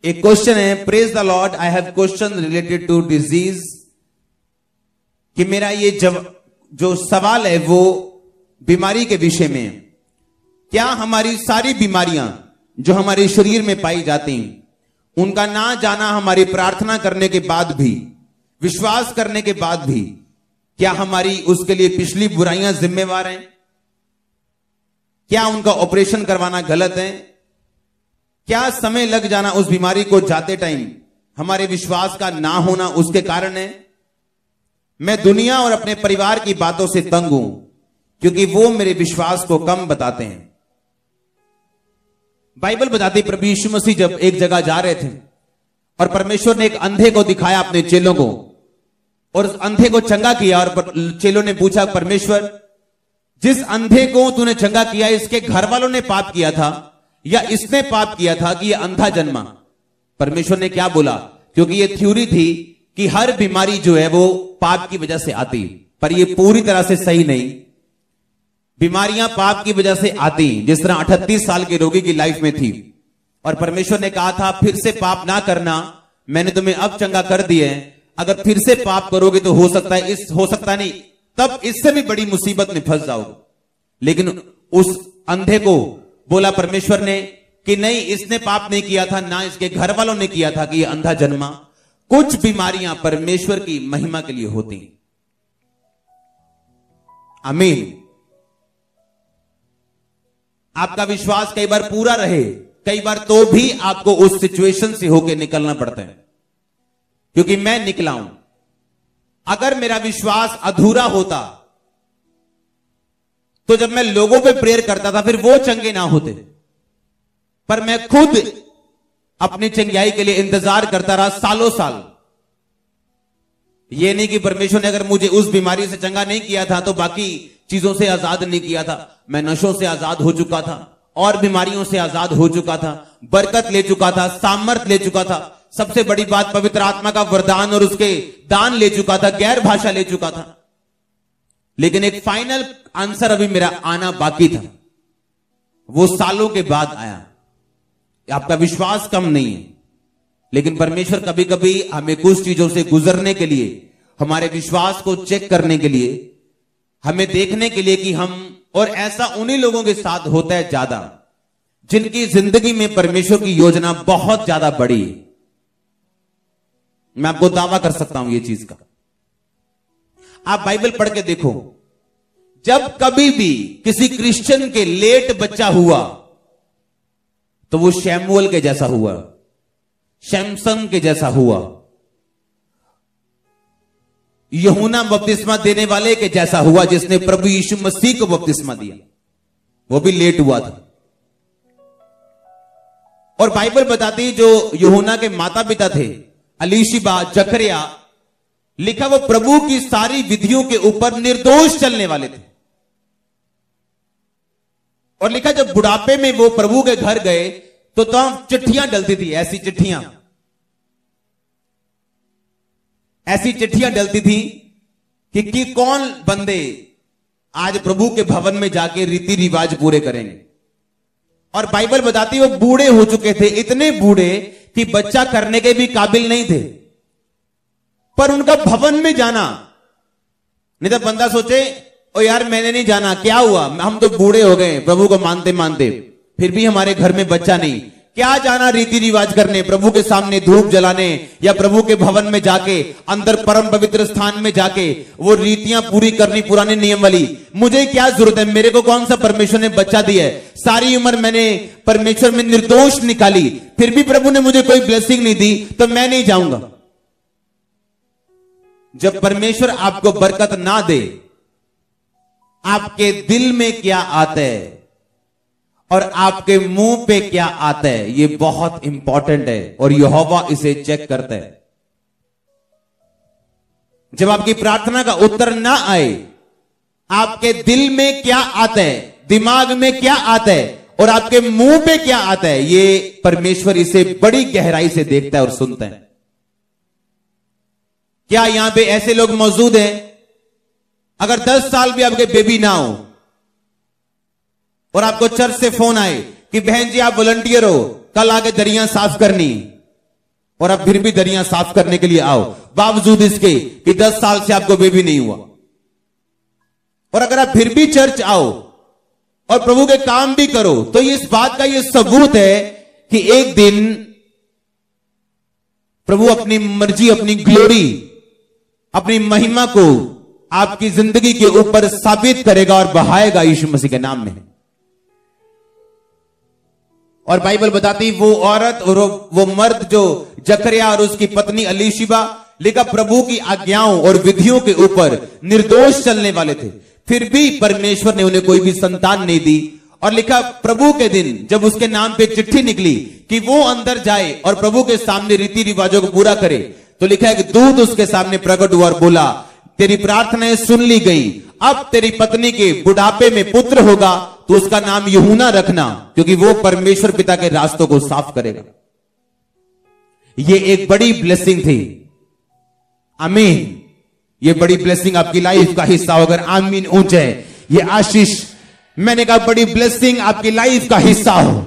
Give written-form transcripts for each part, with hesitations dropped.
एक क्वेश्चन है, praise the lord, I have question related to disease, कि मेरा ये जो सवाल है वो बीमारी के विषय में। क्या हमारी सारी बीमारियां जो हमारे शरीर में पाई जाती हैं, उनका ना जाना हमारी प्रार्थना करने के बाद भी, विश्वास करने के बाद भी, क्या हमारी उसके लिए पिछली बुराइयां जिम्मेवार हैं? क्या उनका ऑपरेशन करवाना गलत है? क्या समय लग जाना उस बीमारी को जाते टाइम हमारे विश्वास का ना होना उसके कारण है? मैं दुनिया और अपने परिवार की बातों से तंग हूं, क्योंकि वो मेरे विश्वास को कम बताते हैं। बाइबल बताती, प्रभु यीशु मसीह जब एक जगह जा रहे थे और परमेश्वर ने एक अंधे को दिखाया अपने चेलों को, और उस अंधे को चंगा किया, और चेलों ने पूछा, परमेश्वर जिस अंधे को तूने चंगा किया, इसके घर वालों ने पाप किया था या इसने पाप किया था कि यह अंधा जन्मा? परमेश्वर ने क्या बोला? क्योंकि यह थ्योरी थी कि हर बीमारी जो है वो पाप की वजह से आती, पर यह पूरी तरह से सही नहीं। बीमारियां पाप की वजह से आती, जिस तरह 38 साल के रोगी की लाइफ में थी, और परमेश्वर ने कहा था फिर से पाप ना करना, मैंने तुम्हें अब चंगा कर दिया है, अगर फिर से पाप करोगे तो हो सकता नहीं, तब इससे भी बड़ी मुसीबत में फंस जाओगे। लेकिन उस अंधे को बोला परमेश्वर ने कि नहीं, इसने पाप नहीं किया था, ना इसके घर वालों ने किया था कि यह अंधा जन्मा। कुछ बीमारियां परमेश्वर की महिमा के लिए होती। आमीन। आपका विश्वास कई बार पूरा रहे, कई बार तो भी आपको उस सिचुएशन से होकर निकलना पड़ता है, क्योंकि मैं निकला हूं। अगर मेरा विश्वास अधूरा होता तो जब मैं लोगों पे प्रेयर करता था फिर वो चंगे ना होते, पर मैं खुद अपनी चंगाई के लिए इंतजार करता रहा सालों साल। ये नहीं कि परमेश्वर ने अगर मुझे उस बीमारी से चंगा नहीं किया था तो बाकी चीजों से आजाद नहीं किया था। मैं नशों से आजाद हो चुका था, और बीमारियों से आजाद हो चुका था, बरकत ले चुका था, सामर्थ ले चुका था, सबसे बड़ी बात पवित्र आत्मा का वरदान और उसके दान ले चुका था, गैर भाषा ले चुका था। लेकिन एक फाइनल आंसर अभी मेरा आना बाकी था, वो सालों के बाद आया। आपका विश्वास कम नहीं है, लेकिन परमेश्वर कभी कभी हमें कुछ चीजों से गुजरने के लिए, हमारे विश्वास को चेक करने के लिए, हमें देखने के लिए कि हम, और ऐसा उन्हीं लोगों के साथ होता है ज्यादा जिनकी जिंदगी में परमेश्वर की योजना बहुत ज्यादा बड़ी है। मैं आपको दावा कर सकता हूं ये चीज का। आप बाइबल पढ़ के देखो, जब कभी भी किसी क्रिश्चियन के लेट बच्चा हुआ तो वो शैमुएल के जैसा हुआ, शैमसन के जैसा हुआ, यूहन्ना बपतिस्मा देने वाले के जैसा हुआ, जिसने प्रभु यीशु मसीह को बपतिस्मा दिया, वो भी लेट हुआ था। और बाइबल बताती, जो यूहन्ना के माता पिता थे, अलीशिबा, जकरिया, लिखा वो प्रभु की सारी विधियों के ऊपर निर्दोष चलने वाले थे। और लिखा जब बुढ़ापे में वो प्रभु के घर गए तो चिट्ठियां डलती थी, ऐसी चिट्ठियां डलती थी कि कौन बंदे आज प्रभु के भवन में जाके रीति रिवाज पूरे करेंगे। और बाइबल बताती वो बूढ़े हो चुके थे, इतने बूढ़े कि बच्चा करने के भी काबिल नहीं थे, पर उनका भवन में जाना, नहीं तो बंदा सोचे ओ यार मैंने नहीं जाना, क्या हुआ, हम तो बूढ़े हो गए प्रभु को मानते मानते, फिर भी हमारे घर में बच्चा नहीं, क्या जाना रीति रिवाज करने, प्रभु के सामने धूप जलाने, या प्रभु के भवन में जाके अंदर परम पवित्र स्थान में जाके वो रीतियां पूरी करनी, पुराने नियम वाली। मुझे क्या जरूरत है, मेरे को कौन सा परमेश्वर ने बच्चा दिया है, सारी उम्र मैंने परमेश्वर में निर्दोष निकाली, फिर भी प्रभु ने मुझे कोई ब्लेसिंग नहीं दी, तो मैं नहीं जाऊंगा। जब परमेश्वर आपको बरकत ना दे, आपके दिल में क्या आता है और आपके मुंह पे क्या आता है, ये बहुत इंपॉर्टेंट है, और यहोवा इसे चेक करता है। जब आपकी प्रार्थना का उत्तर ना आए, आपके दिल में क्या आता है, दिमाग में क्या आता है, और आपके मुंह पे क्या आता है, ये परमेश्वर इसे बड़ी गहराई से देखता है और सुनता है। क्या यहां पे ऐसे लोग मौजूद हैं, अगर 10 साल भी आपके बेबी ना हो और आपको चर्च से फोन आए कि बहन जी आप वॉलंटियर हो, कल आके दरिया साफ करनी, और अब फिर भी दरियां साफ करने के लिए आओ, बावजूद इसके कि 10 साल से आपको बेबी नहीं हुआ। और अगर आप फिर भी चर्च आओ और प्रभु के काम भी करो, तो इस बात का यह सबूत है कि एक दिन प्रभु अपनी मर्जी, अपनी ग्लोरी, अपनी महिमा को आपकी जिंदगी के ऊपर साबित करेगा और बहाएगा यीशु मसीह के नाम में। और बाइबल बताती वो औरत और वो मर्द जो जकरिया और उसकी पत्नी अलीशिबा, लिखा प्रभु की आज्ञाओं और विधियों के ऊपर निर्दोष चलने वाले थे, फिर भी परमेश्वर ने उन्हें कोई भी संतान नहीं दी। और लिखा प्रभु के दिन जब उसके नाम पे चिट्ठी निकली कि वो अंदर जाए और प्रभु के सामने रीति रिवाजों को पूरा करे, तो लिखा है कि दूत उसके सामने प्रकट हुआ और बोला, तेरी प्रार्थनाएं सुन ली गई, अब तेरी पत्नी के बुढ़ापे में पुत्र होगा, तो उसका नाम यूहन्ना रखना, क्योंकि वो परमेश्वर पिता के रास्तों को साफ करेगा। ये एक बड़ी ब्लेसिंग थी। आमीन। ये बड़ी ब्लेसिंग आपकी लाइफ का हिस्सा हो। अगर आमीन ऊंचे, ये आशीष, मैंने कहा बड़ी ब्लेसिंग आपकी लाइफ का हिस्सा हो।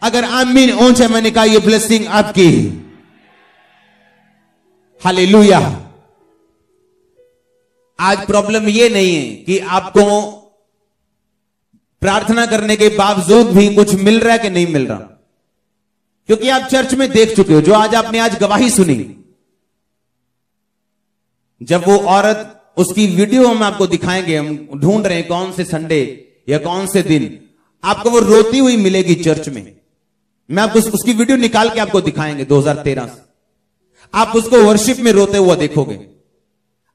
अगर आमीन ऊंचे, मैंने कहा ये ब्लेसिंग आपकी। हालेलुया। आज प्रॉब्लम ये नहीं है कि आपको प्रार्थना करने के बावजूद भी कुछ मिल रहा है कि नहीं मिल रहा, क्योंकि आप चर्च में देख चुके हो। जो आज आपने आज गवाही सुनी, जब वो औरत, उसकी वीडियो हम आपको दिखाएंगे, हम ढूंढ रहे हैं कौन से संडे या कौन से दिन आपको वो रोती हुई मिलेगी चर्च में। मैं आपको उसकी वीडियो निकाल के आपको दिखाएंगे 2013 से। आप उसको वर्शिप में रोते हुआ देखोगे,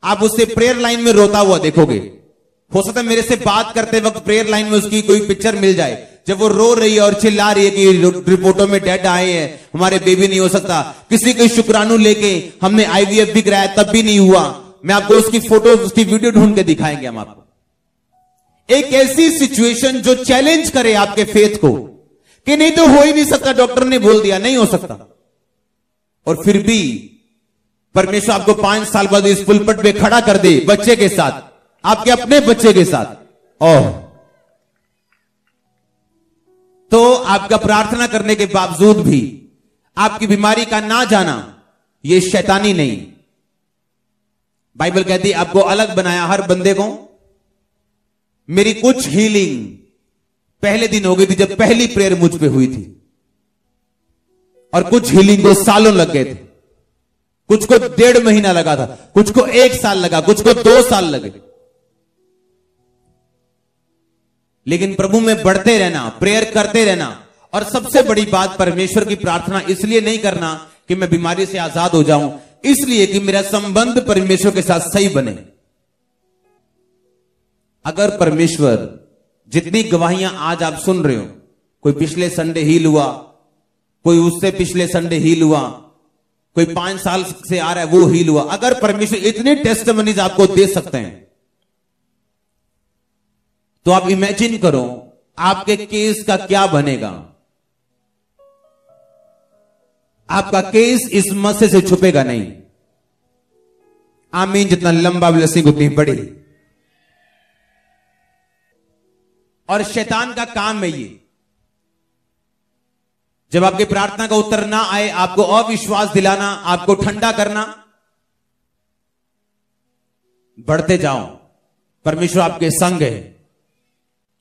आप उससे प्रेयर लाइन में रोता हुआ देखोगे। हो सकता है मेरे से बात करते वक्त प्रेयर लाइन में उसकी कोई पिक्चर मिल जाए, जब वो रो रही है और चिल्ला रही है कि रिपोर्टों में डेड आए हैं, हमारे बेबी नहीं हो सकता, किसी के शुक्राणु लेके हमने आईवीएफ भी कराया तब भी नहीं हुआ। मैं आपको उसकी फोटो, उसकी वीडियो ढूंढ के दिखाएंगे हम आपको। एक ऐसी सिचुएशन जो चैलेंज करे आपके फेथ को कि नहीं तो हो ही नहीं सकता, डॉक्टर ने बोल दिया नहीं हो सकता, और फिर भी परमेश्वर आपको 5 साल बाद इस पुलपट पे खड़ा कर दे, बच्चे के साथ, आपके अपने बच्चे के साथ। ओह, तो आपका प्रार्थना करने के बावजूद भी आपकी बीमारी का ना जाना, यह शैतानी नहीं। बाइबल कहती है आपको अलग बनाया हर बंदे को। मेरी कुछ हीलिंग पहले दिन हो गई थी जब पहली प्रेयर मुझ पे हुई थी, और कुछ हीलिंग को सालों लग गए थे। कुछ को 1.5 महीना लगा था, कुछ को 1 साल लगा, कुछ को 2 साल लगे। लेकिन प्रभु में बढ़ते रहना, प्रेयर करते रहना, और सबसे बड़ी बात, परमेश्वर की प्रार्थना इसलिए नहीं करना कि मैं बीमारी से आजाद हो जाऊं, इसलिए कि मेरा संबंध परमेश्वर के साथ सही बने। अगर परमेश्वर, जितनी गवाहियां आज आप सुन रहे हो, कोई पिछले संडे हील हुआ, कोई उससे पिछले संडे हील हुआ, कोई 5 साल से आ रहा है वो हील हुआ, अगर परमेश्वर इतने टेस्टिमनीज आपको दे सकते हैं, तो आप इमेजिन करो आपके केस का क्या बनेगा। आपका केस इस मसले से छुपेगा नहीं। आमीन। जितना लंबा ब्लेसिंग उतनी बड़ी। और शैतान का काम है ये, जब आपकी प्रार्थना का उत्तर ना आए, आपको अविश्वास दिलाना, आपको ठंडा करना। बढ़ते जाओ, परमेश्वर आपके संग है।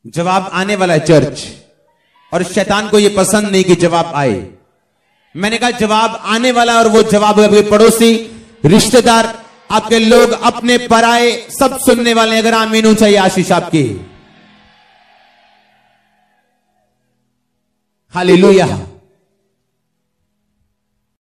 जवाब आने वाला है चर्च, और शैतान को यह पसंद नहीं कि जवाब आए। मैंने कहा जवाब आने वाला, और वो जवाब आपके पड़ोसी, रिश्तेदार, आपके लोग, अपने पराए, सब सुनने वाले। अगर आमीन हो चाहिए आशीष आपकी। हालेलुया।